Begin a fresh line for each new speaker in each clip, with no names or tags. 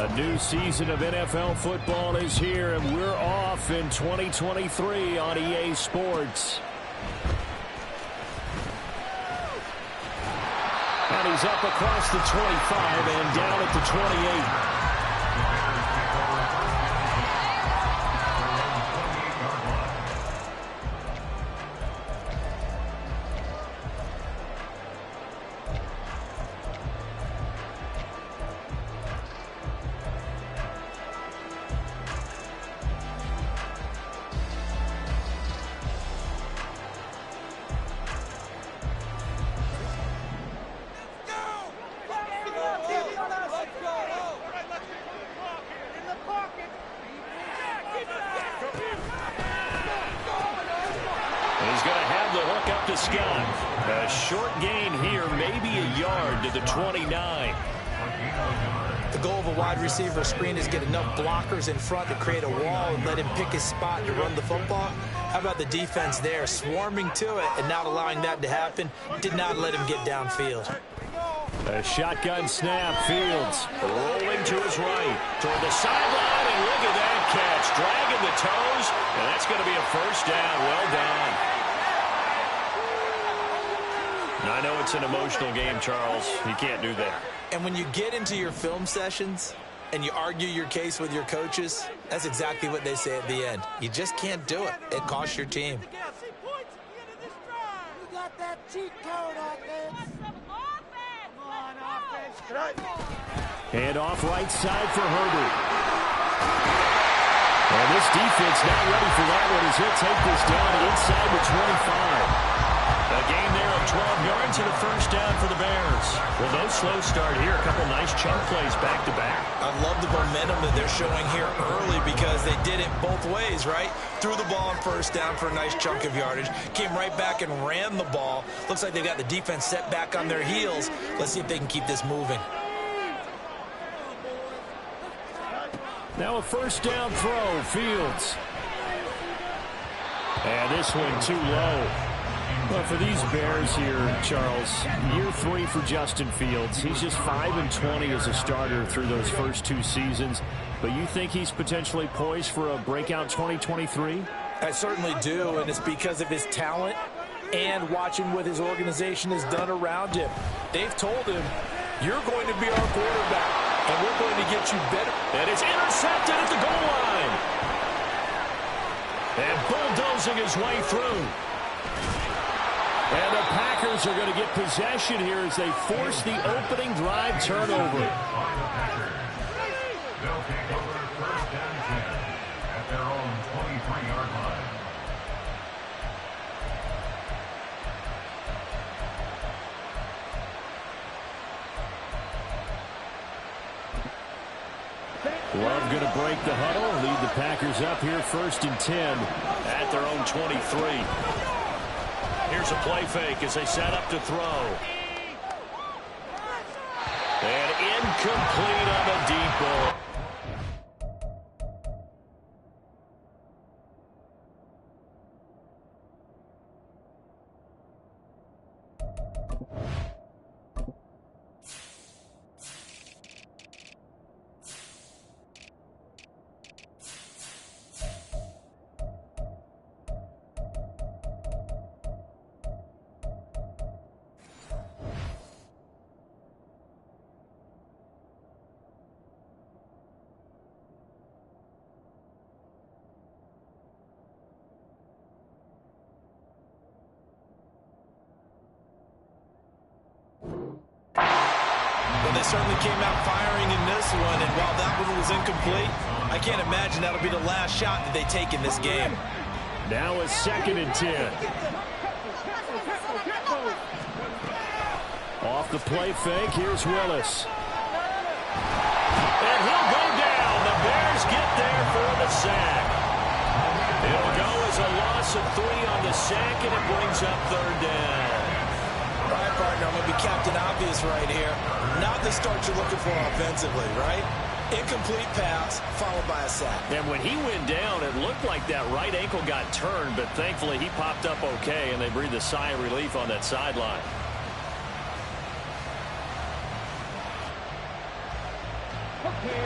A new season of NFL football is here, and we're off in 2023 on EA Sports. And he's up across the 25 and down at the 28. He's going to have the hook up to Scott. A short gain here, maybe a yard to the 29.
The goal of a wide receiver screen is get enough blockers in front to create a wall and let him pick his spot to run the football. How about the defense there, swarming to it and not allowing that to happen? Did not let him get downfield.
A shotgun snap, Fields rolling to his right, toward the sideline, and look at that catch, dragging the toes, and that's going to be a first down. Well done. I know it's an emotional game, Charles. You can't do that.
And when you get into your film sessions and you argue your case with your coaches, that's exactly what they say at the end. You just can't do it. It costs your team.
You got that cheat code, offense.
Hand off right side for Herbert. And this defense not ready for that one as he'll take this down inside the 25. A gain there of 12 yards and a first down for the Bears. Well, no slow start here. A couple nice chunk plays back-to-back.
I love the momentum that they're showing here early because they did it both ways, right? Threw the ball on first down for a nice chunk of yardage. Came right back and ran the ball. Looks like they've got the defense set back on their heels. Let's see if they can keep this moving.
Now a first down throw, Fields. And this one too low. Well, for these Bears here, Charles, year 3 for Justin Fields. He's just 5-20 as a starter through those first 2 seasons. But you think he's potentially poised for a breakout 2023?
I certainly do, and it's because of his talent and watching what his organization has done around him. They've told him, you're going to be our quarterback, and we're going to get you better.
And it's intercepted at the goal line. And bulldozing his way through. And the Packers are going to get possession here as they force the opening drive turnover.
They'll take over first and 10 at their own 23-yard line.
Love going to break the huddle, lead the Packers up here first and 10 at their own 23. Here's a play fake as they set up to throw. And incomplete on the deep ball.
They certainly came out firing in this one, and while that one was incomplete, I can't imagine that'll be the last shot that they take in this game.
Now a second and 10. Off the play fake, here's Willis. And he'll go down. The Bears get there for the sack. It'll go as a loss of 3 on the sack, and it brings up third down.
All right, partner, I'm going to be Captain Obvious right here. Not the start you're looking for offensively, right? Incomplete pass, followed by a sack.
And when he went down, it looked like that right ankle got turned, but thankfully he popped up okay, and they breathed a sigh of relief on that sideline.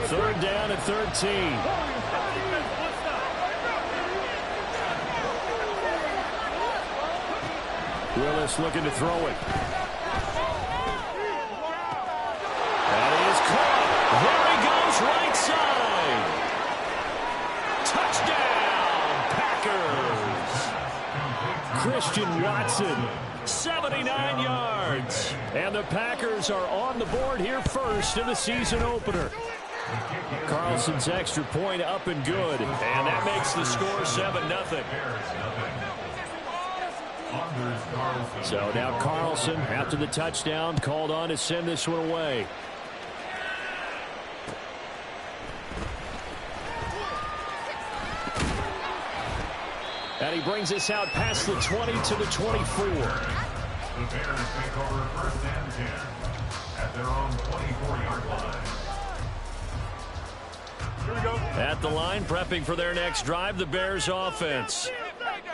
Third down at 13. Willis looking to throw it. That is caught. There he goes, right side. Touchdown, Packers. Christian Watson, 79 yards. And the Packers are on the board here first in the season opener. Carlson's extra point up and good. And that makes the score 7-0. So now Carlson, after the touchdown, called on to send this one away. And he brings us out past the 20 to the 24.
The Bears take over first and 10 at their own 24-yard line.
At the line, prepping for their next drive, the Bears offense.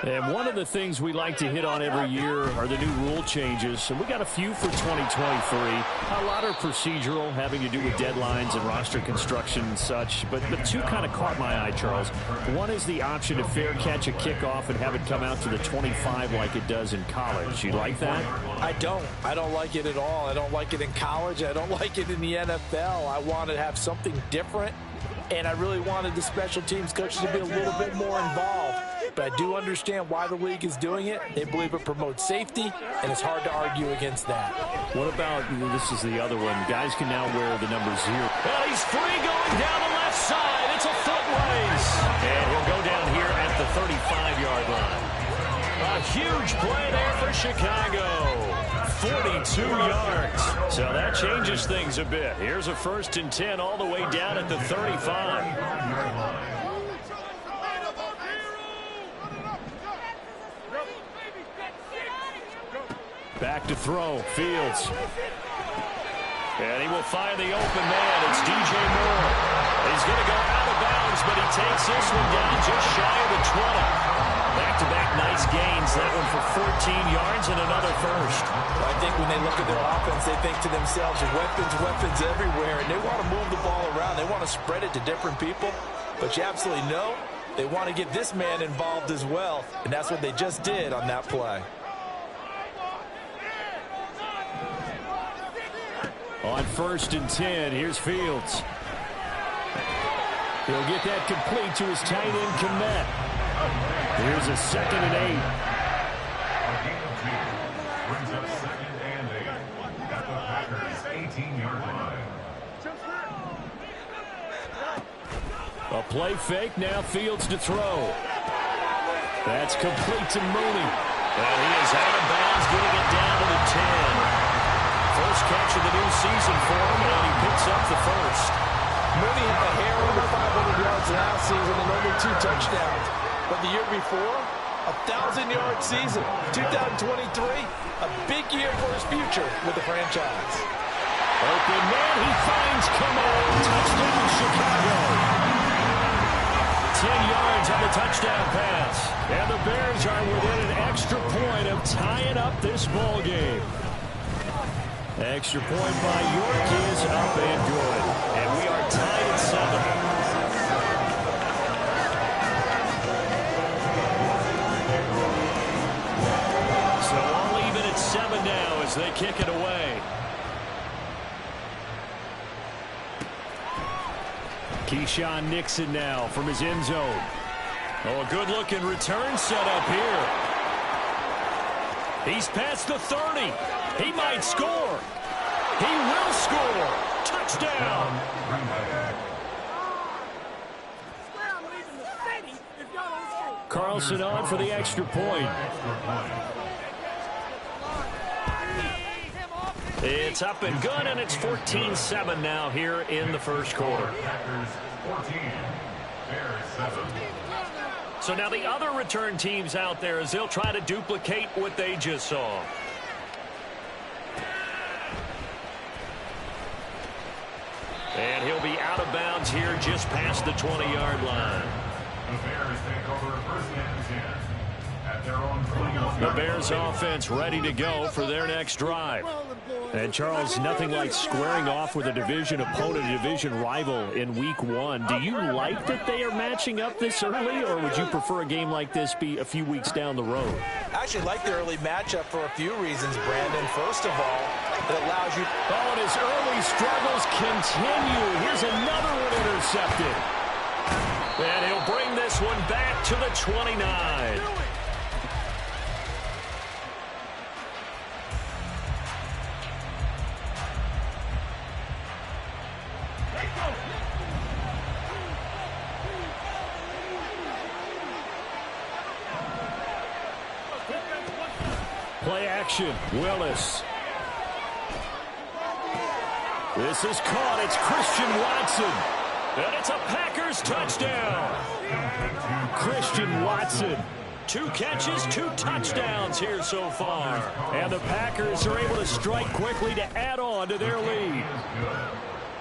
And one of the things we like to hit on every year are the new rule changes. And we got a few for 2023. A lot are procedural, having to do with deadlines and roster construction and such. But the two kind of caught my eye, Charles. One is the option to fair catch a kickoff and have it come out to the 25 like it does in college. You like that?
I don't. I don't like it at all. I don't like it in college. I don't like it in the NFL. I want to have something different. And I really wanted the special teams coaches to be a little bit more involved. But I do understand why the league is doing it. They believe it promotes safety, and it's hard to argue against that.
What about, this is the other one, guys can now wear the number 0. Well, he's free going down the left side. It's a foot race. And he'll go down here at the 35-yard line. A huge play there for Chicago. 42 yards. So that changes things a bit. Here's a 1st and 10 all the way down at the 35. Back to throw, Fields. And he will find the open man. It's DJ Moore. He's going to go out of bounds, but he takes this one down just shy of the 20. Back-to-back nice gains. That one for 14 yards and another first.
I think when they look at their offense, they think to themselves, weapons everywhere, and they want to move the ball around. They want to spread it to different people. But you absolutely know they want to get this man involved as well, and that's what they just did on that play.
On 1st and 10, here's Fields. He'll get that complete to his tight end, Kmet. Here's a 2nd and 8.
A gain of 2 brings up 2nd and 8 at the Packers' 18-yard line.
A play fake, now Fields to throw. That's complete to Mooney. And he is out of bounds, getting it down to the 10. First catch of the new season for him, and he picks up the first.
Mooney hit the hair over 500 yards last season and only 2 touchdowns. But the year before, a 1,000-yard season. 2023, a big year for his future with the franchise.
Open man, he finds Kmet. Touchdown, Chicago. 10 yards on the touchdown pass. And the Bears are within an extra point of tying up this ball game. Extra point by York is up and good. And we are tied at 7. So all even at 7 now as they kick it away. Keyshawn Nixon now from his end zone. Oh, a good-looking return set up here. He's past the 30. He might score. He will score. Touchdown. Carlson on for the extra point. It's up and good, and it's 14-7 now here in the first quarter.
Packers 14, Bears 7.
So now the other return teams out there as they'll try to duplicate what they just saw. And he'll be out of bounds here just past the 20-yard line.
The Bears take over 1st and 10 at their own 21.
The Bears offense ready to go for their next drive. And Charles, nothing like squaring off with a division opponent, a division rival in week one. Do you like that they are matching up this early, or would you prefer a game like this be a few weeks down the road?
I actually like the early matchup for a few reasons, Brandon. First of all, it allows you...
Oh, and his early struggles continue. Here's another one intercepted. And he'll bring this one back to the 29. Play action, Willis. This is caught. It's Christian Watson. And it's a Packers touchdown. Christian Watson. 2 catches, 2 touchdowns here so far. And the Packers are able to strike quickly to add on to their lead.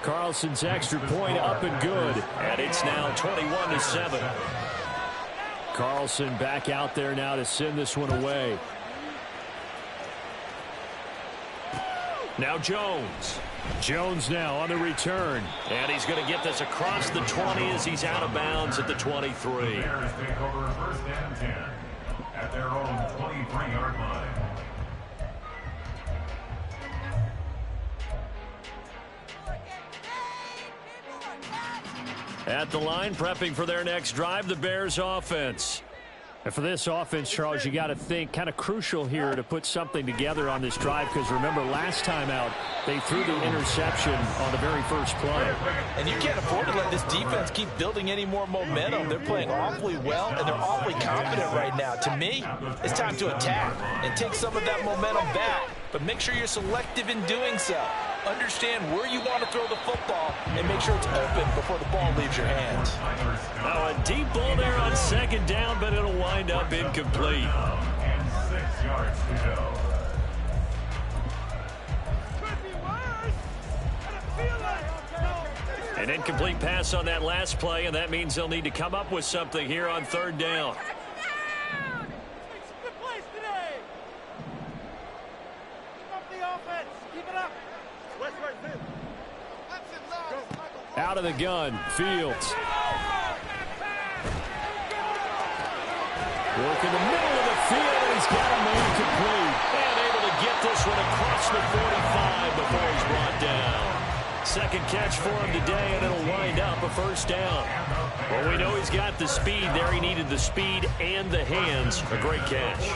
Carlson's extra point up and good. And it's now 21-7. Carlson back out there now to send this one away. Now Jones. Jones now on the return. And he's going to get this across the 20 as he's out of bounds at the 23.
Bears take over 1st and 10 at their own 23-yard line.
At the line, prepping for their next drive, the Bears offense. And for this offense, Charles, you got to think kind of crucial here to put something together on this drive, because remember last time out they threw the interception on the very first play.
And you can't afford to let this defense keep building any more momentum. They're playing awfully well, and they're awfully confident right now. To me, it's time to attack and take some of that momentum back, but make sure you're selective in doing so. Understand where you want to throw the football and make sure it's open before the ball leaves your hands.
Now a deep ball there on 2nd down, but it'll wind up incomplete.
And 6 yards to go.
An incomplete pass on that last play, and that means they'll need to come up with something here on 3rd down. Out of the gun, Fields. Work in the middle of the field, and he's got a man complete. And able to get this one across the 45 before he's brought down. 2nd catch for him today, and it'll wind up a 1st down. Well, we know he's got the speed there. He needed the speed and the hands. A great catch.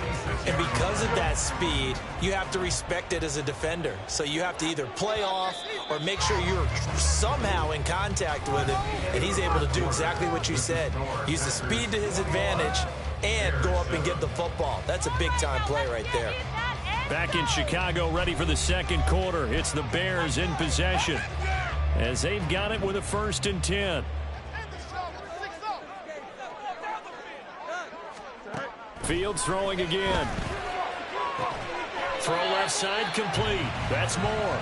And because of that speed, you have to respect it as a defender. So you have to either play off or make sure you're somehow in contact with him. And he's able to do exactly what you said. Use the speed to his advantage and go up and get the football. That's a big-time play right there.
Back in Chicago, ready for the 2nd quarter. It's the Bears in possession as they've got it with a 1st and 10. Fields throwing again. Throw left side complete. That's more.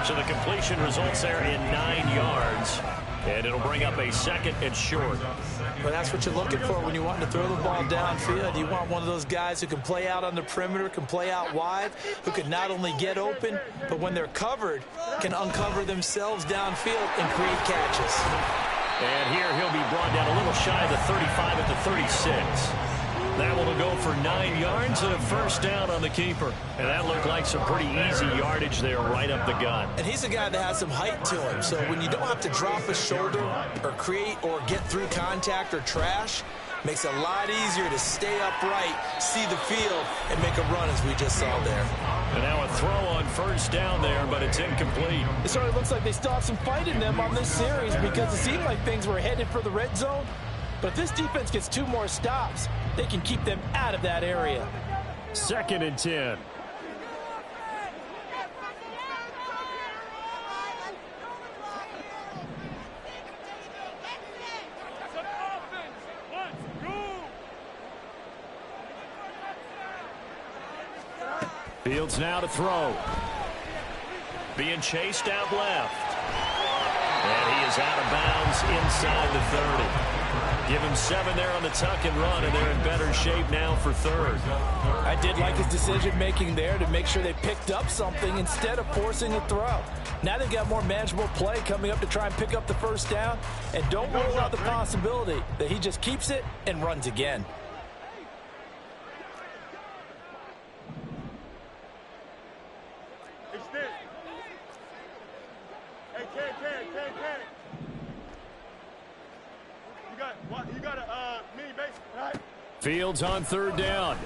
So the completion results there in 9 yards. And it'll bring up a 2nd and short.
Well, that's what you're looking for when you want to throw the ball downfield. You want one of those guys who can play out on the perimeter, can play out wide, who can not only get open, but when they're covered, can uncover themselves downfield and create catches.
And here he'll be brought down a little shy of the 35 at the 36. That will go for 9 yards and a 1st down on the keeper. And that looked like some pretty easy yardage there right up the gut.
And he's a guy that has some height to him. So when you don't have to drop a shoulder or create or get through contact or trash, makes it a lot easier to stay upright, see the field, and make a run as we just saw there.
And now a throw on 1st down there, but it's incomplete.
It sort of looks like they still have some fight in them on this series because it seemed like things were headed for the red zone. But if this defense gets 2 more stops, they can keep them out of that area.
2nd and 10. Fields now to throw. Being chased out left. And he is out of bounds inside the 30. Give him 7 there on the tuck and run, and they're in better shape now for third.
I did like his decision-making there to make sure they picked up something instead of forcing a throw. Now they've got more manageable play coming up to try and pick up the first down, and don't rule out the possibility that he just keeps it and runs again.
You got a mini base, right?
Fields on third down.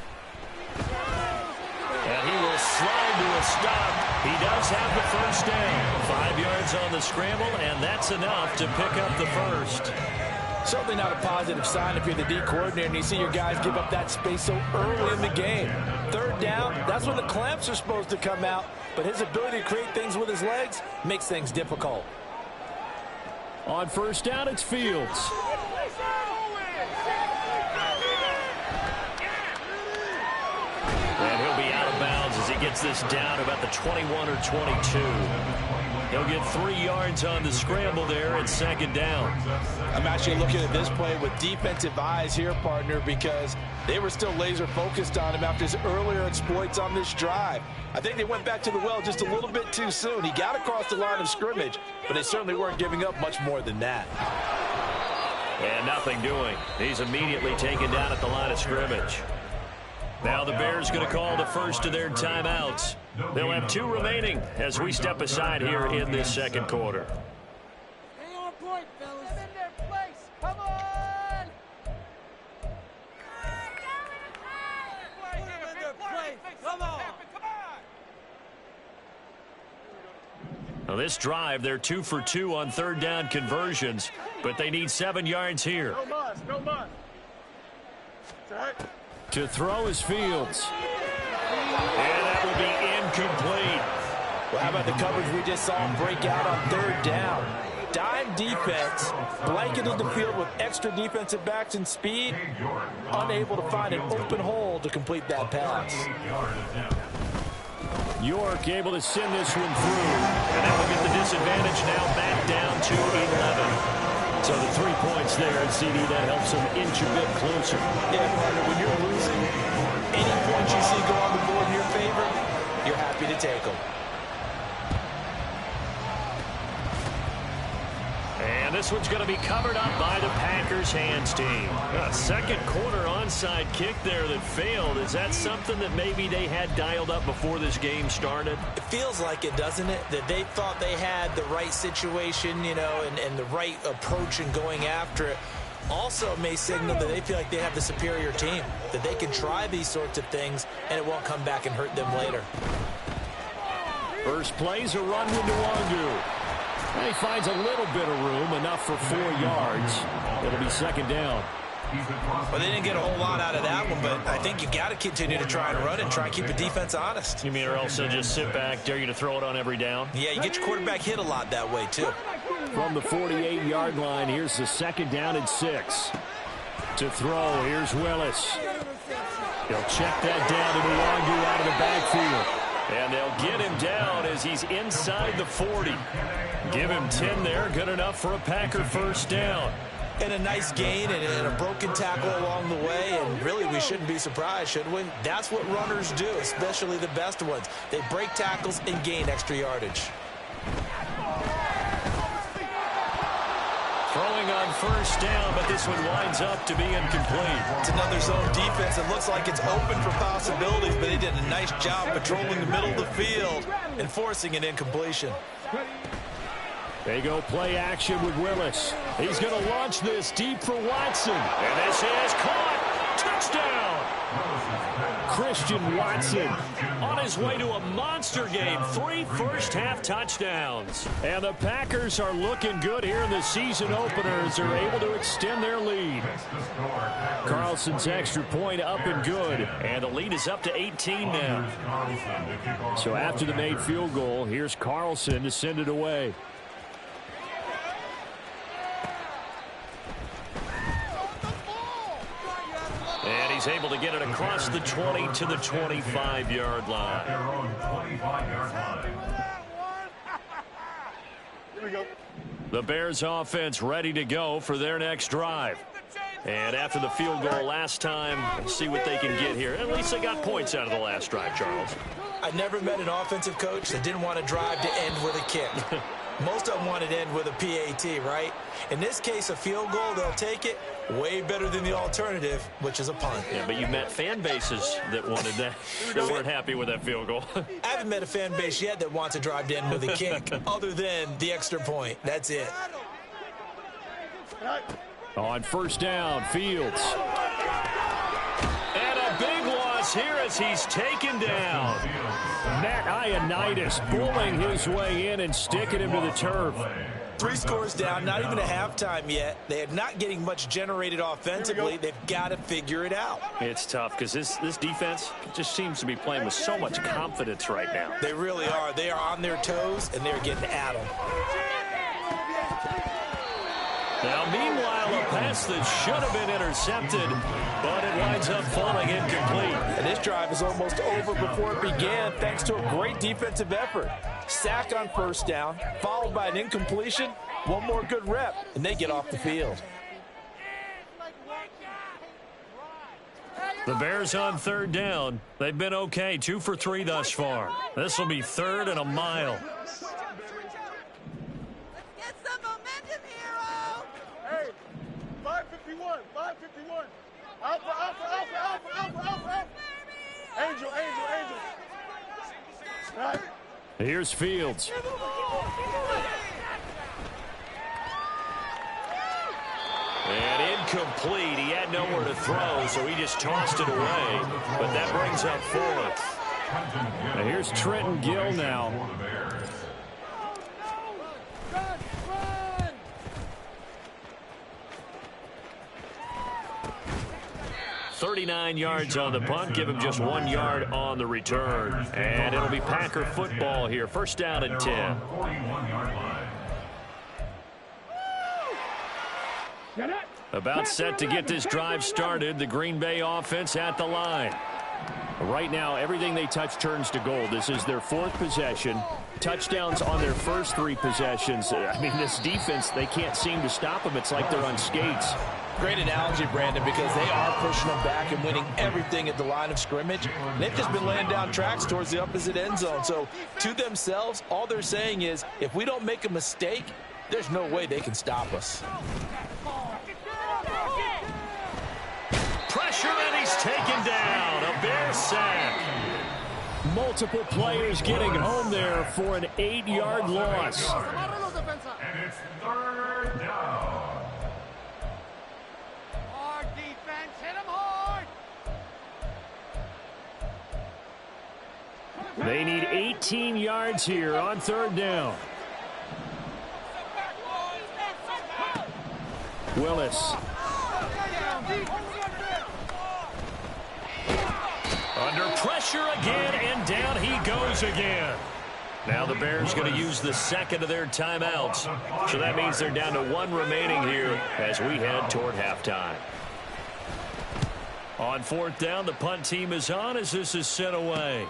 And he will slide to a stop. He does have the first down. 5 yards on the scramble, and that's enough to pick up the first.
Certainly not a positive sign if you're the D coordinator and you see your guys give up that space so early in the game. Third down, that's when the clamps are supposed to come out, but his ability to create things with his legs makes things difficult.
On first down, it's Fields. And he'll be out of bounds as he gets this down about the 21 or 22. He'll get 3 yards on the scramble there at second down.
I'm actually looking at this play with defensive eyes here, partner, because they were still laser focused on him after his earlier exploits on this drive. I think they went back to the well just a little bit too soon. He got across the line of scrimmage, but they certainly weren't giving up much more than that.
And nothing doing. He's immediately taken down at the line of scrimmage. Now the Bears going to call the first of their timeouts. They'll have 2 remaining as we step aside here in this second quarter.
Stay on point, fellas. In their place. Come on. Put them in their place. Come on.
Now this drive, they're 2 for 2 on third down conversions, but they need 7 yards here.
No must, no must. It's all right.
To throw is Fields. And that will be incomplete.
Well, how about the coverage we just saw him break out on third down? Dime defense, blanketed the field with extra defensive backs and speed, unable to find an open hole to complete that pass.
York able to send this one through. And that will get the disadvantage now back down to 11. So the 3 points there, and CD, that helps them inch a bit closer.
Yeah, partner, when you're losing, any points you see go on the board in your favor, you're happy to take them.
And this one's going to be covered up by the Packers hands team. A second quarter onside kick there that failed. Is that something that maybe they had dialed up before this game started?
It feels like it, doesn't it? That they thought they had the right situation, you know, and the right approach in going after it. Also may signal that they feel like they have the superior team, that they can try these sorts of things and it won't come back and hurt them later.
First play's a run with Nwangu. And he finds a little bit of room, enough for 4 yards. It'll be second down.
Well, they didn't get a whole lot out of that one, but I think you got to continue to try and run and try and keep the defense honest.
You mean or else they'll just sit back, dare you to throw it on every down?
Yeah, you get your quarterback hit a lot that way, too.
From the 48-yard line, here's the second down and 6. To throw, here's Willis. He'll check that down to Nwangu out of the backfield. And they'll get him down as he's inside the 40. Give him 10 there, good enough for a Packer first down.
And a nice gain and a broken tackle along the way, and really we shouldn't be surprised, should we? That's what runners do, especially the best ones. They break tackles and gain extra yardage.
Throwing on first down, but this one winds up to be incomplete.
It's another zone defense. It looks like it's open for possibilities, but they did a nice job patrolling the middle of the field and forcing an incompletion.
They go play action with Willis. He's going to launch this deep for Watson. And this is caught. Touchdown. Christian Watson on his way to a monster game. 3 first-half touchdowns. And the Packers are looking good here in the season opener as they're able to extend their lead. Carlson's extra point up and good. And the lead is up to 18 now. So after the made field goal, here's Carlson to send it away. And he's able to get it across the 20 to the 25-yard line.
Here we go.
The Bears offense ready to go for their next drive. And after the field goal last time, let's see what they can get here. At least they got points out of the last drive, Charles.
I never met an offensive coach that didn't want to drive to end with a kick. Most of them wanted to end with a PAT, right? In this case, a field goal, they'll take it. Way better than the alternative, which is a punt.
Yeah, but you met fan bases that wanted that, that weren't happy with that field goal.
I haven't met a fan base yet that wants to drive to end with a kick, other than the extra point. That's it.
On first down, Fields. And a big loss here as he's taken down. Matt Ioannidis bullying his way in and sticking him to the turf.
3 scores down, not even a halftime yet. They are not getting much generated offensively. They've got to figure it out.
It's tough because this defense just seems to be playing with so much confidence right now.
They really are. They are on their toes, and they're getting at them.
Now, meanwhile, a pass that should have been intercepted, but it winds up falling incomplete.
And this drive is almost over before it began thanks to a great defensive effort. Sack on first down, followed by an incompletion, one more good rep, and they get off the field.
The Bears on third down. They've been okay, 2 for 3 thus far. This will be 3rd and a mile.
Get some momentum, hero!
Hey, 551, 551. Alpha, alpha, alpha, alpha, alpha, alpha, alpha. Angel, angel, angel. Right.
Here's Fields. And incomplete. He had nowhere to throw, so he just tossed it away. But that brings up 4th. Now here's Trenton Gill now.
Run, run!
39 yards on the punt. Give him just 1 yard on the return. And it'll be Packer football here. First down and 10.
41-yard line.
About set to get this drive started. The Green Bay offense at the line. Right now, everything they touch turns to gold. This is their 4th possession. Touchdowns on their first 3 possessions. I mean, this defense, they can't seem to stop them. It's like they're on skates.
Great analogy, Brandon, because they are pushing them back and winning everything at the line of scrimmage. They've just been laying down tracks towards the opposite end zone. So to themselves, all they're saying is, if we don't make a mistake, there's no way they can stop us.
Pressure, and he's taken down. A Bear sack. Multiple players getting home there for an 8-yard loss.
And it's 3rd down.
Hard defense, hit him hard!
They need 18 yards here on 3rd down. Willis. Under pressure again, and down he goes again. Now the Bears going to use the 2nd of their timeouts. So that means they're down to 1 remaining here as we head toward halftime. On 4th down, the punt team is on as this is sent away.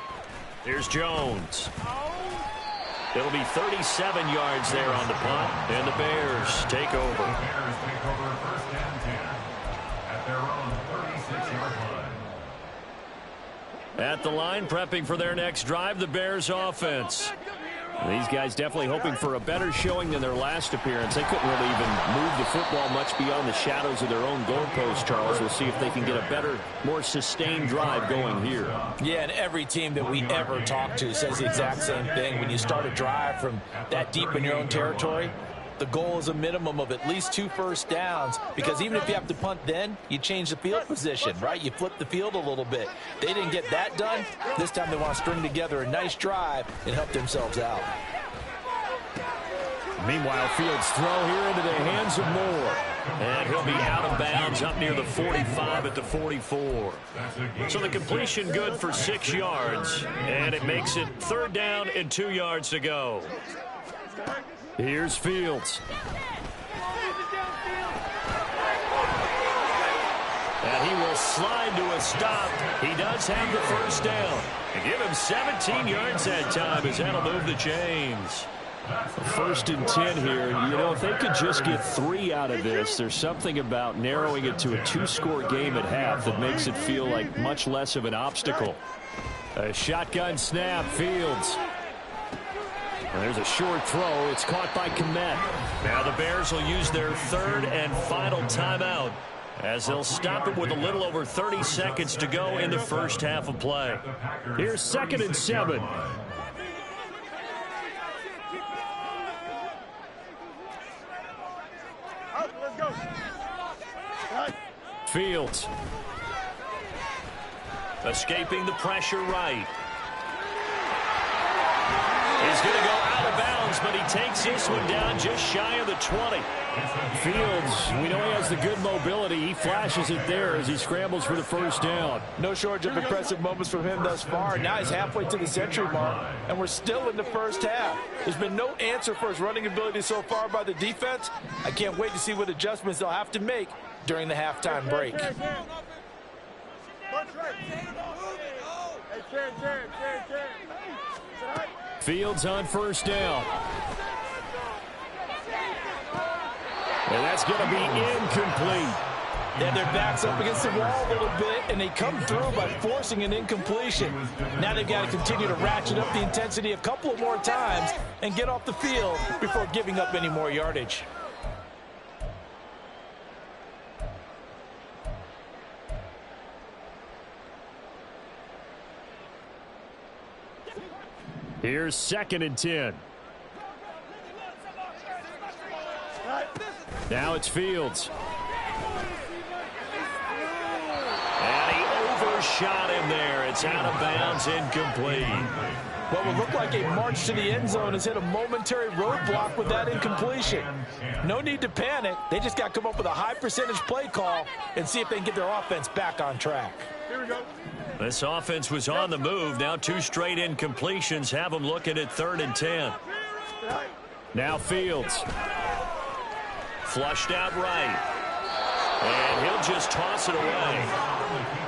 Here's Jones. It'll be 37 yards there on the punt, and the Bears take over.
The Bears take over first and 10 at their own 36-yard line.
At the line, prepping for their next drive, the Bears offense. These guys definitely hoping for a better showing than their last appearance. They couldn't really even move the football much beyond the shadows of their own goalpost, Charles. We'll see if they can get a better, more sustained drive going here.
Yeah, and every team that we ever talk to says the exact same thing. When you start a drive from that deep in your own territory, the goal is a minimum of at least 2 first downs, because even if you have to punt then, you change the field position, right? You flip the field a little bit. They didn't get that done. This time they want to string together a nice drive and help themselves out.
Meanwhile, Fields throw here into the hands of Moore. And he'll be out of bounds up near the 45 at the 44. So the completion good for 6 yards. And it makes it 3rd down and 2 yards to go. Here's Fields. And he will slide to a stop. He does have the first down. And give him 17 yards that time as that'll move the chains. First and 10 here. You know, if they could just get 3 out of this, there's something about narrowing it to a 2-score game at half that makes it feel like much less of an obstacle. A shotgun snap, Fields. And there's a short throw. It's caught by Kmet. Now the Bears will use their 3rd and final timeout as they'll stop it with a little over 30 seconds to go in the first half of play. Here's 2nd and 7.
Let's go.
Fields. Escaping the pressure right. He's going to go out of bounds, but he takes this one down just shy of the 20. Fields, we know he has the good mobility. He flashes it there as he scrambles for the first down.
No shortage of impressive moments from him thus far. Now he's halfway to the century mark, and we're still in the first half. There's been no answer for his running ability so far by the defense. I can't wait to see what adjustments they'll have to make during the halftime break.
Fields on first down. And that's going to be incomplete.
Yeah, their back's up against the wall a little bit, and they come through by forcing an incompletion. Now they've got to continue to ratchet up the intensity a couple of more times and get off the field before giving up any more yardage.
Here's 2nd and 10. Now it's Fields. And he overshot him there. It's out of bounds, incomplete.
What would look like a march to the end zone has hit a momentary roadblock with that incompletion. No need to panic. They just got to come up with a high percentage play call and see if they can get their offense back on track.
Here we go.
This offense was on the move. Now 2 straight incompletions have them looking at 3rd and 10. Now Fields. Flushed out right. And he'll just toss it away.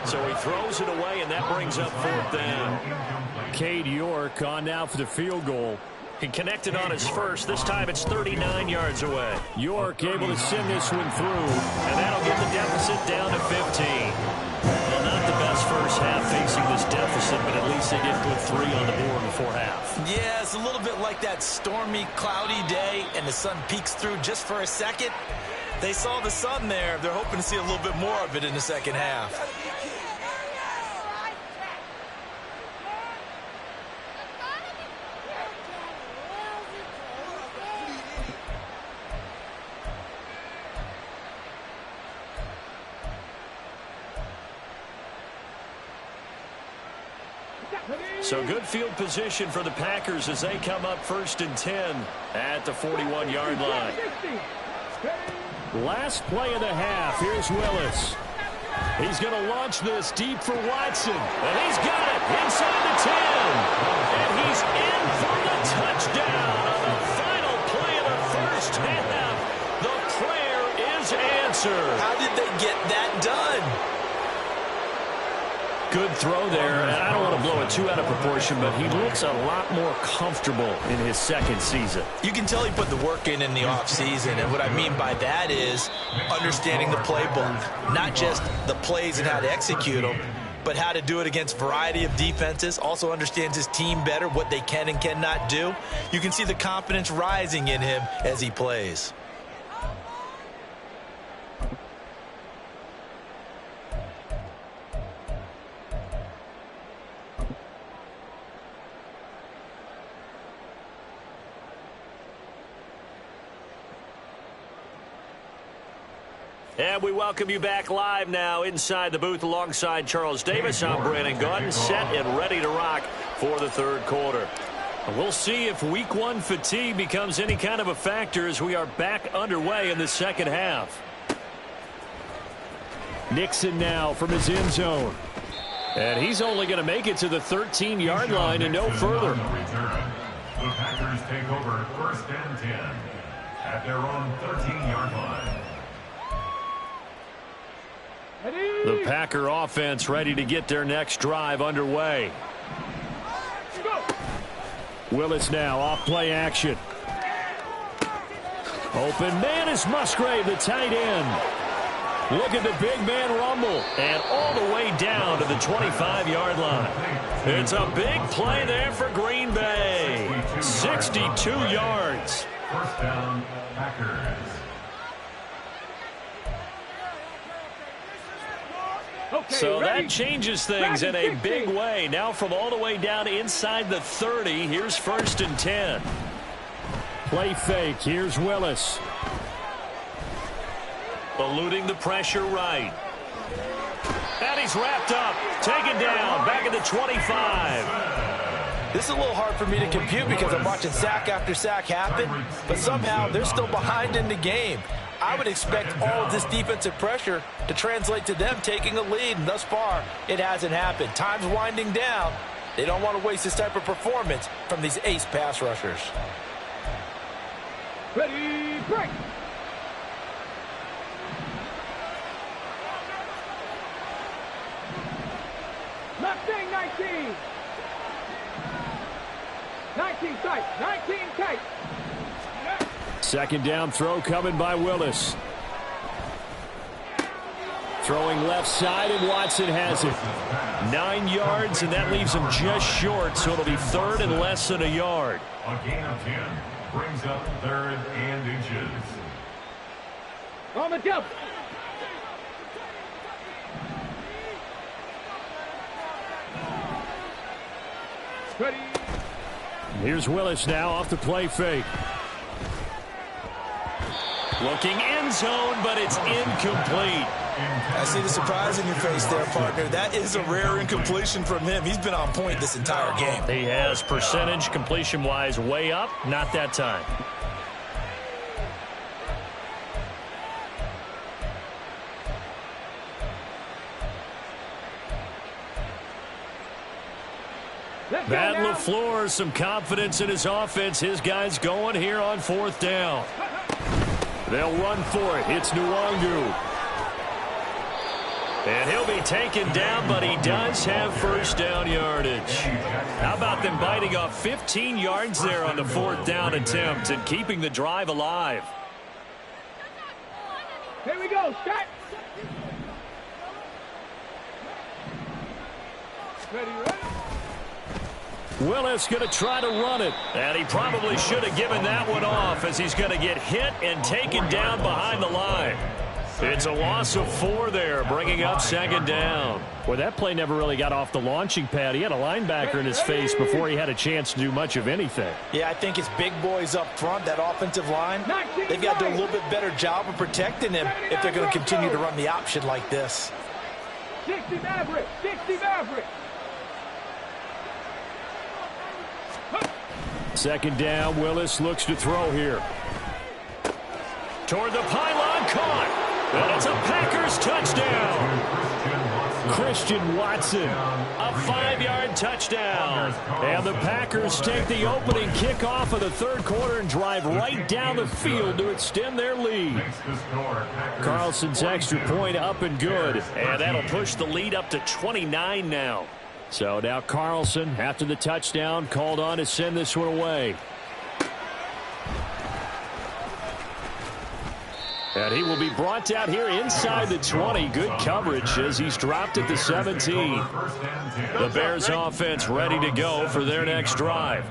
So he throws it away, and that brings up 4th down. Cade York on now for the field goal. He connected on his first. This time it's 39 yards away. York able to send this one through, and that'll get the deficit down to 15. Well, not the best first half facing this deficit, but at least they did put 3 on the board before half.
Yeah, it's a little bit like that stormy, cloudy day, and the sun peeks through just for a second. They saw the sun there. They're hoping to see a little bit more of it in the second half.
So good field position for the Packers as they come up 1st and 10 at the 41-yard line. Last play of the half. Here's Willis. He's going to launch this deep for Watson. And he's got it inside the 10. And he's in for the touchdown on the final play of the first half. The prayer is answered.
How did they get that done?
Good throw there, and I don't want to blow it too out of proportion, but he looks a lot more comfortable in his 2nd season.
You can tell he put the work in the offseason, and what I mean by that is understanding the playbook, not just the plays and how to execute them, but how to do it against a variety of defenses, also understands his team better, what they can and cannot do. You can see the confidence rising in him as he plays.
And we welcome you back live now inside the booth alongside Charles Davis. I'm Brandon Gaudin, set and ready to rock for the 3rd quarter. And we'll see if week 1 fatigue becomes any kind of a factor as we are back underway in the second half. Nixon now from his end zone. And he's only going to make it to the 13-yard line and no further.
The Packers take over 1st and 10 at their own 13-yard line.
The Packer offense ready to get their next drive underway. Willis now off play action. Open man is Musgrave, the tight end. Look at the big man rumble. And all the way down to the 25-yard line. It's a big play there for Green Bay. 62 yards.
First down, Packers.
So that changes things in a big way. Now from all the way down inside the 30, here's 1st and 10. Play fake. Here's Willis. Eluding the pressure right. And he's wrapped up. Taken down. Back at the 25.
This is a little hard for me to compute because I'm watching sack after sack happen, but somehow they're still behind in the game. I would expect all of this defensive pressure to translate to them taking a lead, and thus far, it hasn't happened. Time's winding down. They don't want to waste this type of performance from these ace pass rushers.
Ready, break! Left wing, 19! 19 tight, 19 tight!
Second down throw coming by Willis. Throwing left side, and Watson has it. 9 yards, and that leaves him just short, so it'll be 3rd and less than a yard.
A gain of 10 brings up 3rd and inches.
On the jump! Ready!
Here's Willis now off the play fake. Looking end zone, but it's incomplete.
I see the surprise in your face there, partner. That is a rare incompletion from him. He's been on point this entire game.
He has percentage completion-wise way up. Not that time. Matt LaFleur, some confidence in his offense. His guys going here on 4th down. They'll run for it. It's Nwangu. And he'll be taken down, but he does have 1st down yardage. How about them biting off 15 yards there on the 4th down attempt and keeping the drive alive?
Here we go, start! Ready, ready?
Willis going to try to run it. And he probably should have given that one off as he's going to get hit and taken down behind the line. It's a loss of 4 there, bringing up 2nd down. Well, that play never really got off the launching pad. He had a linebacker in his face before he had a chance to do much of anything.
Yeah, I think it's big boys up front, that offensive line. They've got to do a little bit better job of protecting him if they're going to continue to run the option like this.
60 Maverick, 60 Maverick.
2nd down, Willis looks to throw here. Toward the pylon, caught. And it's a Packers touchdown. Christian Watson, a 5-yard touchdown. And the Packers take the opening kickoff of the 3rd quarter and drive right down the field to extend their lead. Carlson's extra point up and good. And that'll push the lead up to 29 now. So now Carlson, after the touchdown, called on to send this one away. And he will be brought down here inside the 20. Good coverage as he's dropped at the 17. The Bears offense ready to go for their next drive.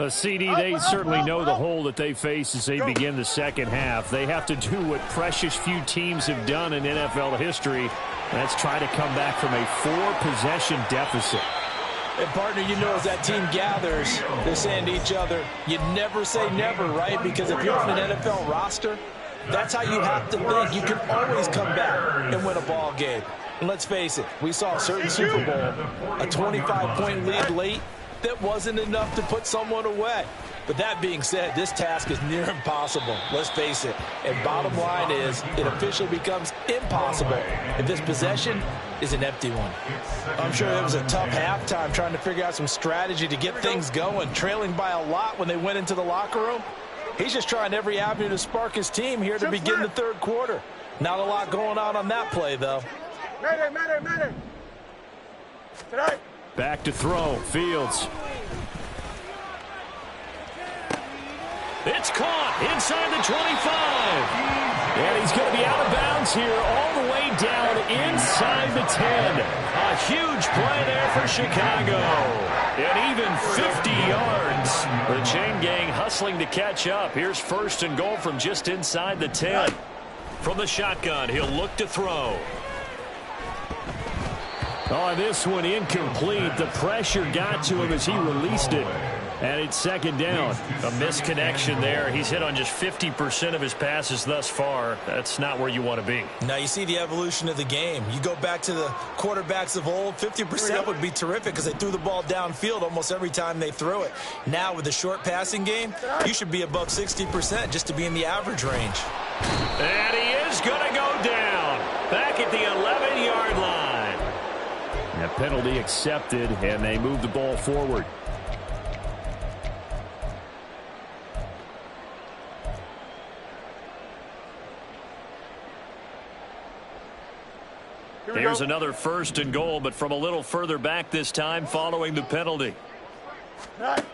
CD, they certainly know the hole that they face as they begin the 2nd half. They have to do what precious few teams have done in NFL history. That's try to come back from a 4-possession deficit.
And, partner, you know as that team gathers, they're saying to each other, you never say never, right? Because if you're on an NFL roster, that's how you have to think. You can always come back and win a ball game. And let's face it, we saw a certain Super Bowl, a 25-point lead late, that wasn't enough to put someone away. But that being said, this task is near impossible. Let's face it. And bottom line is, it officially becomes impossible if this possession is an empty one. I'm sure it was a tough halftime trying to figure out some strategy to get things going, trailing by a lot when they went into the locker room. He's just trying every avenue to spark his team here to begin the 3rd quarter. Not a lot going on that play, though.
Matter. Tonight.
Back to throw. Fields. It's caught inside the 25. And he's going to be out of bounds here all the way down inside the 10. A huge play there for Chicago. And even 50 yards. The chain gang hustling to catch up. Here's first and goal from just inside the 10. From the shotgun, he'll look to throw. Oh, this one incomplete. The pressure got to him as he released it. And it's second down. A misconnection there. He's hit on just 50% of his passes thus far. That's not where you want to be.
Now you see the evolution of the game. You go back to the quarterbacks of old, 50% would be terrific because they threw the ball downfield almost every time they threw it. Now with the short passing game, you should be above 60% just to be in the average range.
And he is going to go down. Back at the 11-yard line. That penalty accepted, and they move the ball forward. Here's another first and goal, but from a little further back this time following the penalty. Fighting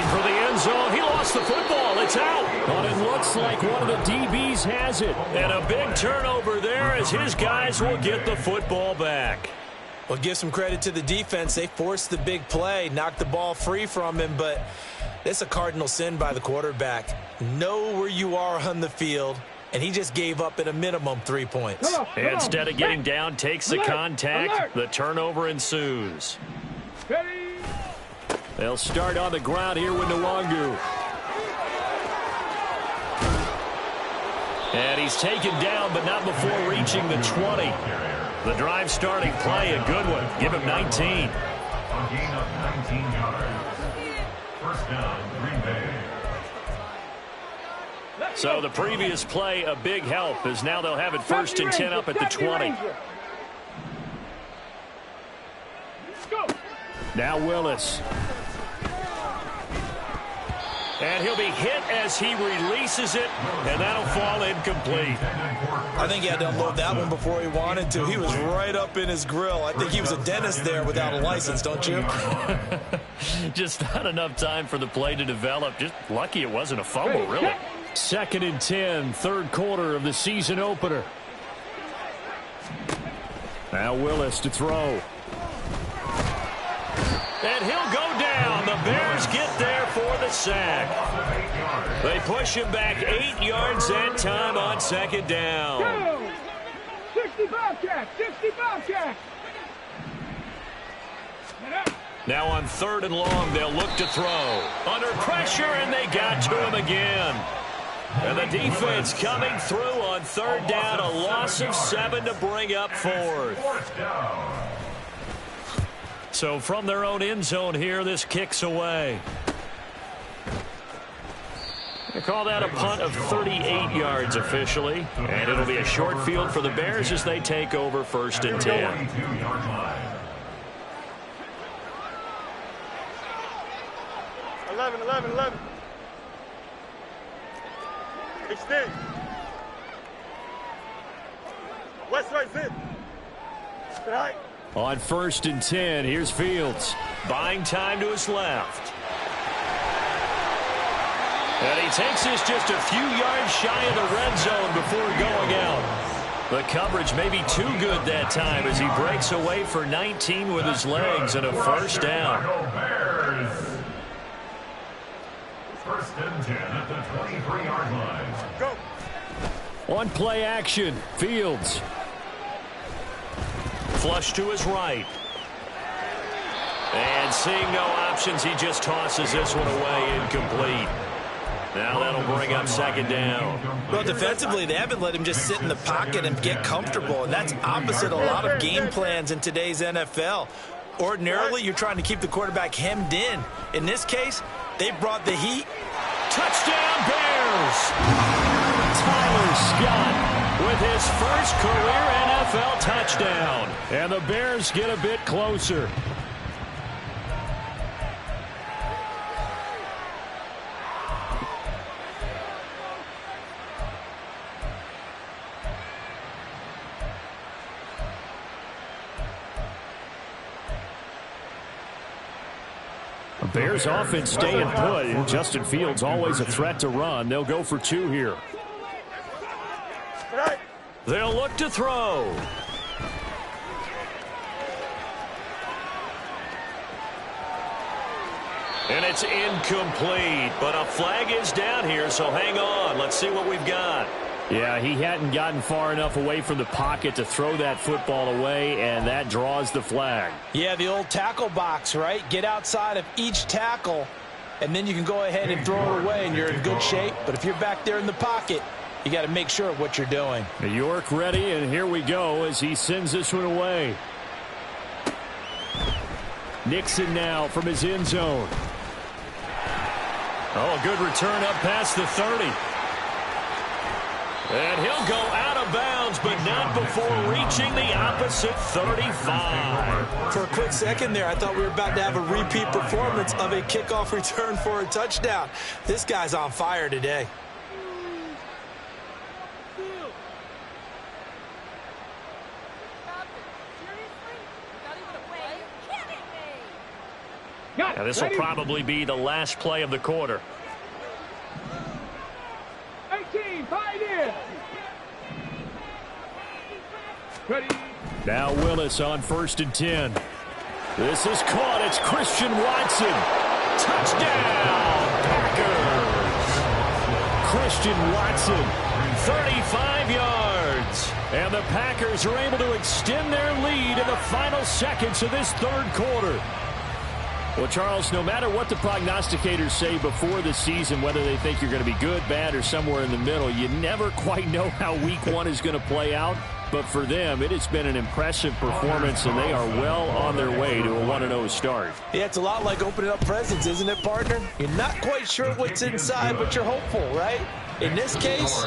for the end zone. He lost the football. It's out. But it looks like one of the DBs has it. And a big turnover there as his guys will get the football back.
Well, give some credit to the defense. They forced the big play, knocked the ball free from him, but it's a cardinal sin by the quarterback. Know where you are on the field. And he just gave up at a minimum 3 points.
Instead of getting down, takes the contact. The turnover ensues. They'll start on the ground here with Nwangu. And he's taken down, but not before reaching the 20. The drive starting play, a good one. Give him 19.
A gain of 19 yards. First down, Green Bay.
So the previous play, a big help, as now they'll have it first and 10 up at the 20. Now Willis. And he'll be hit as he releases it, and that'll fall incomplete.
I think he had to unload that one before he wanted to. He was right up in his grill. I think he was a dentist there without a license, don't you?
Just not enough time for the play to develop. Just lucky it wasn't a fumble, really. Second and 10, third quarter of the season opener. Now Willis to throw. And he'll go down. The Bears get there for the sack. They push him back 8 yards that time on second down.
60 Bobcats, 60 Bobcats.
Now on third and long, they'll look to throw. Under pressure, and they got to him again. And the defense coming through on third down, a loss of 7 to bring up fourth. So from their own end zone here, this kicks away. They call that a punt of 38 yards officially. And it'll be a short field for the Bears as they take over first and 10.
11. Extend. West right zip. Right.
On first and 10, here's Fields. Buying time to his left. And he takes this just a few yards shy of the red zone before going out. The coverage may be too good that time as he breaks away for 19 with his legs and a first down.
First and 10 at the 23-yard line.
Go.
On play action, Fields. Flush to his right. And seeing no options, he just tosses this one away incomplete. Now that'll bring up second down.
Well, defensively, they haven't let him just sit in the pocket and get comfortable, and that's opposite a lot of game plans in today's NFL. Ordinarily, you're trying to keep the quarterback hemmed in. In this case, they brought the heat.
Touchdown, Bears! Tyler Scott with his first career NFL touchdown. And the Bears get a bit closer. Bears offense staying put. Justin Fields always a threat to run. They'll go for 2 here. They'll look to throw. And it's incomplete, but a flag is down here, so hang on. Let's see what we've got. Yeah, he hadn't gotten far enough away from the pocket to throw that football away, and that draws the flag.
Yeah, the old tackle box, right? Get outside of each tackle, and then you can go ahead and throw it away, and you're in good shape. But if you're back there in the pocket, you got to make sure of what you're doing.
New York ready, and here we go as he sends this one away. Nixon now from his end zone. Oh, a good return up past the 30. And he'll go out of bounds, but not before reaching the opposite 35.
For a quick second there, I thought we were about to have a repeat performance of a kickoff return for a touchdown. This guy's on fire today.
Now, this will probably be the last play of the quarter.
18, pioneer. Ready.
Now Willis on 1st and 10. This is caught. It's Christian Watson. Touchdown, Packers. Christian Watson, 35 yards. And the Packers are able to extend their lead in the final seconds of this 3rd quarter. Well, Charles, no matter what the prognosticators say before the season, whether they think you're going to be good, bad, or somewhere in the middle, you never quite know how week 1 is going to play out. But for them, it has been an impressive performance, and they are well on their way to a 1-0 start.
Yeah, it's a lot like opening up presents, isn't it, partner? You're not quite sure what's inside, but you're hopeful, right? In this case,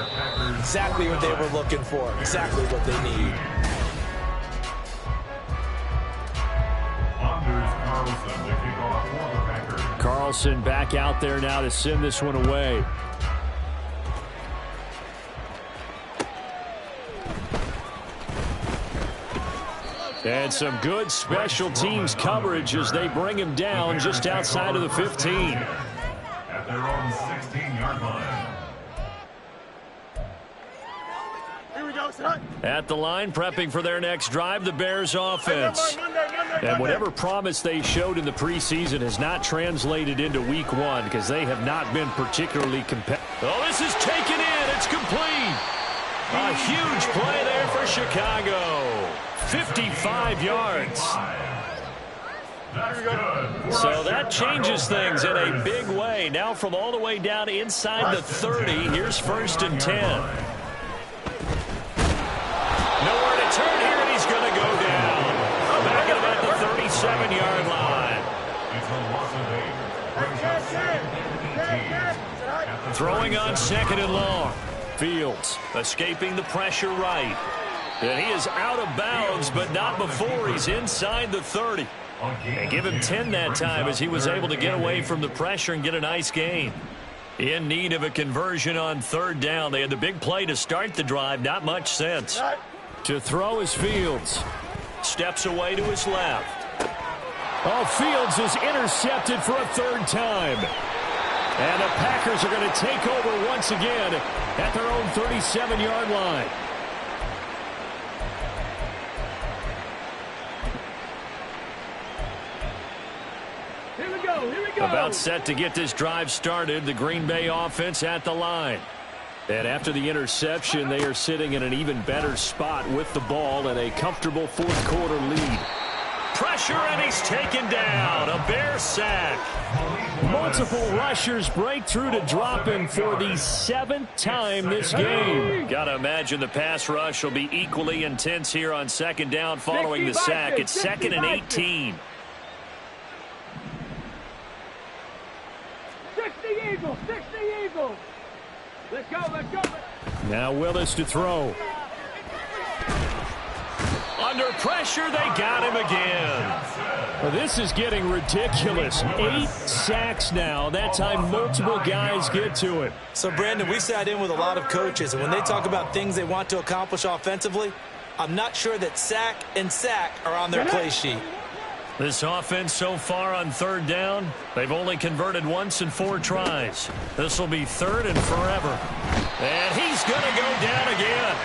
exactly what they were looking for, exactly what they need.
Carlson back out there now to send this one away. And some good special teams coverage as they bring him down just outside of the 15.
At their own 16-yard line.
Here we go, son.
At the line, prepping for their next drive, the Bears offense. And whatever promise they showed in the preseason has not translated into week 1 because they have not been particularly competitive. Oh, this is taken in. It's complete. A huge play there for Chicago. 55 yards. So that changes things in a big way. Now from all the way down inside the 30, here's 1st and 10. Nowhere to turn here, and he's going to go down. Back at about the 37-yard line. Throwing on 2nd and long. Fields escaping the pressure right. And he is out of bounds, but not before he's inside the 30. And give him 10 that time as he was able to get away from the pressure and get a nice gain. In need of a conversion on 3rd down. They had the big play to start the drive. Not much sense. To throw is Fields. Steps away to his left. Oh, Fields is intercepted for a 3rd time. And the Packers are going to take over once again at their own 37-yard line. About set to get this drive started. The Green Bay offense at the line. And after the interception, they are sitting in an even better spot with the ball and a comfortable 4th quarter lead. Pressure, and he's taken down. A Bear sack. Multiple rushers break through to drop him for the 7th time this game. Got to imagine the pass rush will be equally intense here on 2nd down following the sack. It's 2nd and 18.
60 Eagles, 60 Eagles. Let's go, let's go.
Now Willis to throw. Under pressure, they got him again. Well, this is getting ridiculous. 8 sacks now. That time, multiple guys get to it.
So, Brandon, we sat in with a lot of coaches, and when they talk about things they want to accomplish offensively, I'm not sure that sack and sack are on their play sheet.
This offense so far on third down, they've only converted once in 4 tries. This will be third and forever. And he's going to go down again.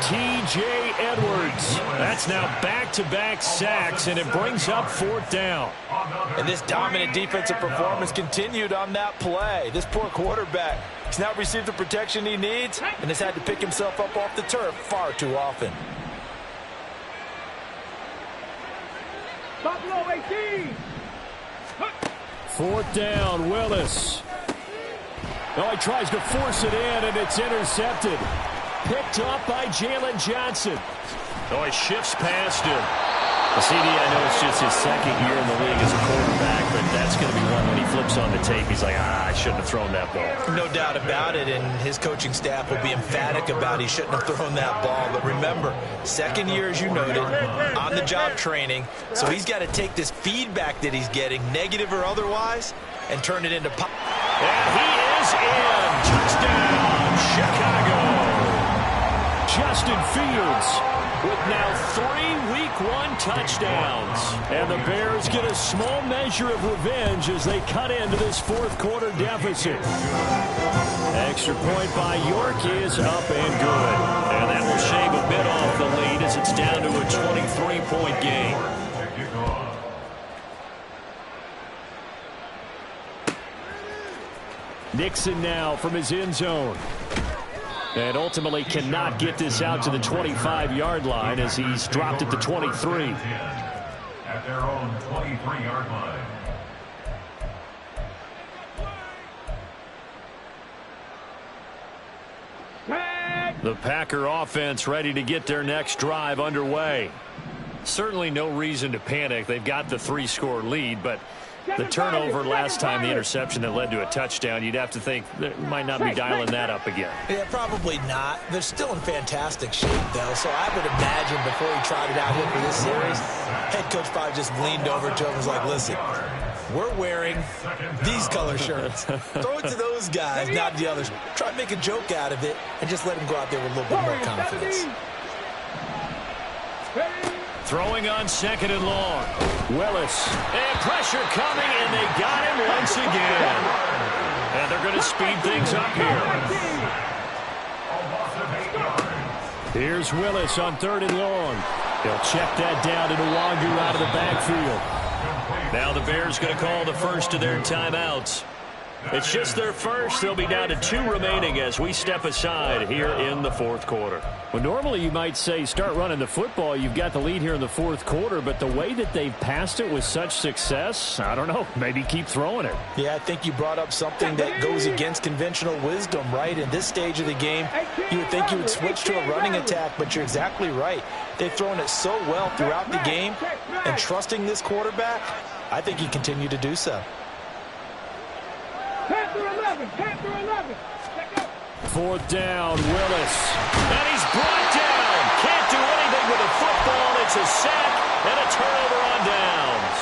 T.J. Edwards. That's now back-to-back sacks, and it brings up 4th down.
And this dominant defensive performance continued on that play. This poor quarterback has now received the protection he needs and has had to pick himself up off the turf far too often.
Buffalo 18.
4th down, Willis. Oh, he tries to force it in, and it's intercepted. Picked up by Jalen Johnson. Oh, he shifts past him. CD, I know it's just his second year in the league as a quarterback, but that's going to be one when he flips on the tape. He's like, I shouldn't have thrown that ball.
No doubt about it, and his coaching staff will be emphatic about he shouldn't have thrown that ball. But remember, second year, as you noted, on-the-job training, so he's got to take this feedback that he's getting, negative or otherwise, and turn it into pop.
And he is in. Touchdown, Chicago. Justin Fields with now 3 Week 1 touchdowns. And the Bears get a small measure of revenge as they cut into this 4th quarter deficit. Extra point by York is up and good. And that will shave a bit off the lead as it's down to a 23-point game. Nixon now from his end zone. And ultimately cannot get this out to the 25-yard line as he's dropped at the 23.
At their own 23-yard line.
The Packer offense ready to get their next drive underway. Certainly no reason to panic. They've got the 3-score lead, but the turnover last time, the interception that led to a touchdown, you'd have to think they might not be dialing that up again.
Yeah, probably not. They're still in fantastic shape, though, so I would imagine before he tried it out here for this series, head coach probably just leaned over to him and was like, listen, we're wearing these color shirts. Throw it to those guys, not the others. Try to make a joke out of it and just let him go out there with a little bit more confidence.
Throwing on 2nd and long. Willis. And pressure coming, and they got him once again. And they're going to speed things up here. Here's Willis on 3rd and long. They'll check that down to Nwangu out of the backfield. Now the Bears going to call the first of their timeouts. It's just their first. They'll be down to 2 remaining as we step aside here in the 4th quarter. Well, normally you might say start running the football. You've got the lead here in the 4th quarter, but the way that they've passed it with such success, I don't know, maybe keep throwing it.
Yeah, I think you brought up something that goes against conventional wisdom, right? In this stage of the game, you would think you would switch to a running attack, but you're exactly right. They've thrown it so well throughout the game, and trusting this quarterback, I think he continued to do so.
Panther 11.
4th down, Willis. And he's brought down. Can't do anything with the football. It's a sack and a turnover on downs.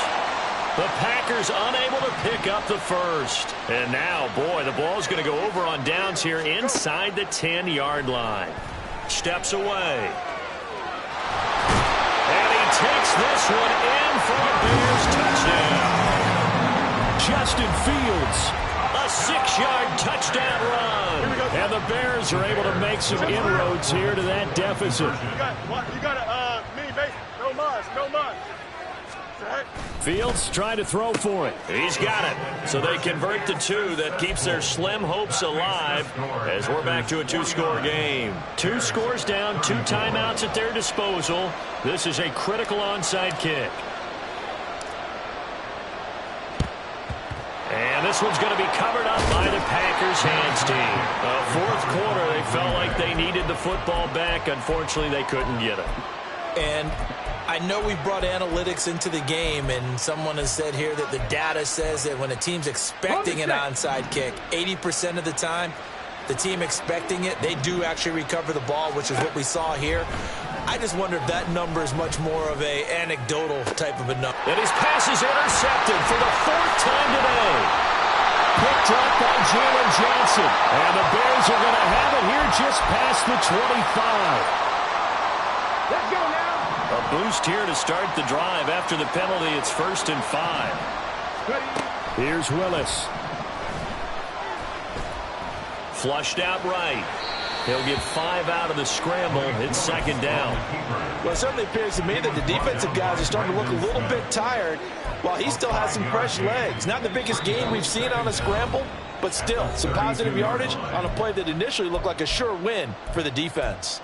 The Packers unable to pick up the first. And now, boy, the ball's going to go over on downs here inside the 10-yard line. Steps away. And he takes this one in for a Bears touchdown. Justin Fields. A 6-yard touchdown run. And the Bears are able to make some inroads here to that deficit.
You got me, base. No mud.
Fields trying to throw for it. He's got it. So they convert the 2. That keeps their slim hopes alive as we're back to a 2-score game. 2 scores down, 2 timeouts at their disposal. This is a critical onside kick. And this one's going to be covered up by the Packers hands team. 4th quarter, they felt like they needed the football back. Unfortunately, they couldn't get it.
And I know we brought analytics into the game, and someone has said here that the data says that when a team's expecting an onside kick, 80% of the time, the team expecting it, they do actually recover the ball, which is what we saw here. I just wonder if that number is much more of a anecdotal type of a number.
And his pass is intercepted for the 4th time today. Picked up by Jalen Johnson. And the Bears are going to have it here just past the 25.
Let's go now.
A boost here to start the drive. After the penalty, it's 1st and 5. Here's Willis. Flushed out right. He'll get 5 out of the scramble. It's 2nd down.
Well, it certainly appears to me that the defensive guys are starting to look a little bit tired while he still has some fresh legs. Not the biggest gain we've seen on a scramble, but still some positive yardage on a play that initially looked like a sure win for the defense.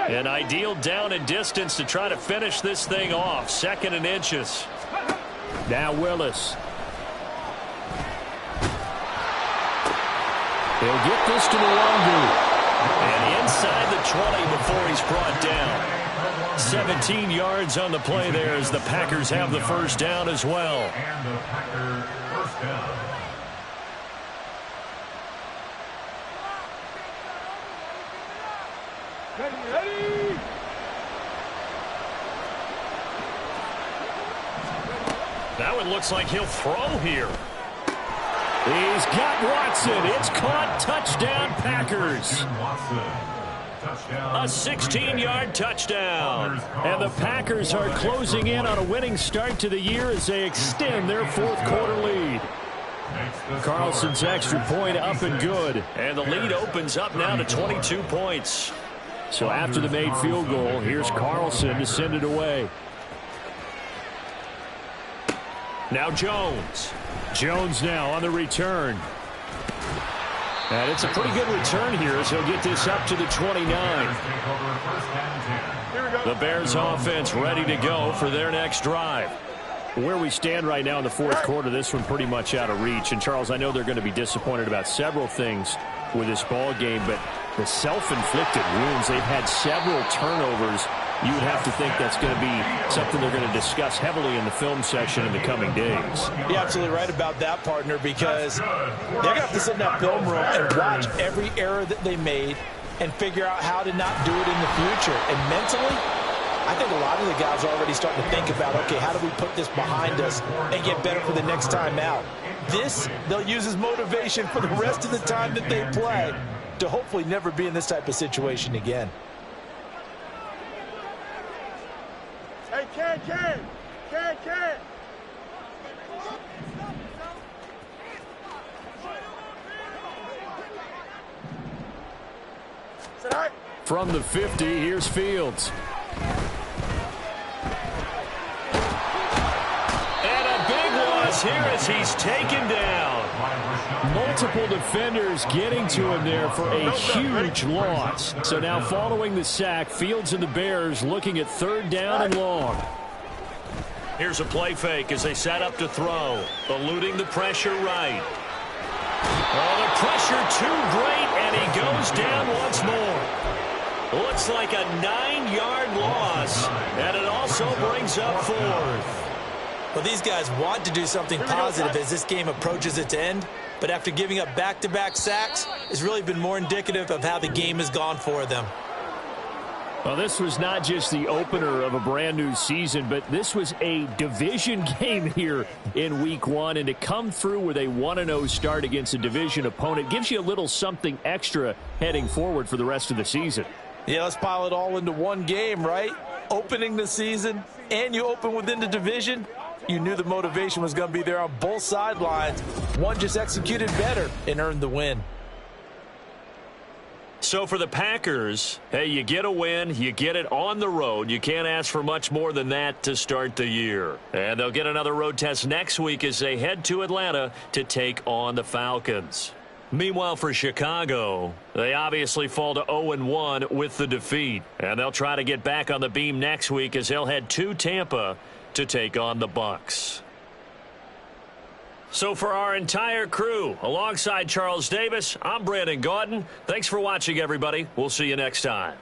An ideal down and distance to try to finish this thing off. 2nd and inches. Now Willis. He'll get this to Mwangu. And inside the 20 before he's brought down. 17 yards on the play there as the Packers have the 1st down as well.
And the Packers 1st down.
Ready.
Now it looks like he'll throw here. He's got Watson. It's caught. Touchdown, Packers. A 16-yard touchdown. And the Packers are closing in on a winning start to the year as they extend their 4th quarter lead. Carlson's extra point up and good. And the lead opens up now to 22 points. So after the made field goal, here's Carlson to send it away. Now Jones. Jones now on the return. And it's a pretty good return here as he'll get this up to the 29. The Bears offense ready to go for their next drive. Where we stand right now in the 4th quarter, this one pretty much out of reach. And, Charles, I know they're going to be disappointed about several things with this ball game, but the self-inflicted wounds, they've had several turnovers. You would have to think that's going to be something they're going to discuss heavily in the film session in the coming days.
You're absolutely right about that, partner, because they're going to have to sit in that film room and watch every error that they made and figure out how to not do it in the future. And mentally, I think a lot of the guys are already starting to think about, okay, how do we put this behind us and get better for the next time out? This, they'll use as motivation for the rest of the time that they play to hopefully never be in this type of situation again.
Hey, Ken. Is that all right?
From the 50, here's Fields. And a big loss here as he's taken down. Multiple defenders getting to him there for a huge loss. So now following the sack, Fields and the Bears looking at 3rd down and long. Here's a play fake as they set up to throw. Eluding the pressure right. Oh, the pressure too great, and he goes down once more. Looks like a 9-yard loss, and it also brings up 4th.
Well, these guys want to do something positive as this game approaches its end, but after giving up back-to-back sacks, it's really been more indicative of how the game has gone for them.
Well, this was not just the opener of a brand new season, but this was a division game here in week 1, and to come through with a 1-0 start against a division opponent gives you a little something extra heading forward for the rest of the season.
Yeah, let's pile it all into one game, right? Opening the season, and you open within the division. You knew the motivation was going to be there on both sidelines. One just executed better and earned the win.
So for the Packers, hey, you get a win, you get it on the road. You can't ask for much more than that to start the year. And they'll get another road test next week as they head to Atlanta to take on the Falcons. Meanwhile, for Chicago, they obviously fall to 0-1 with the defeat. And they'll try to get back on the beam next week as they'll head to Tampa to take on the Bucs. So for our entire crew, alongside Charles Davis, I'm Brandon Gaudin. Thanks for watching, everybody. We'll see you next time.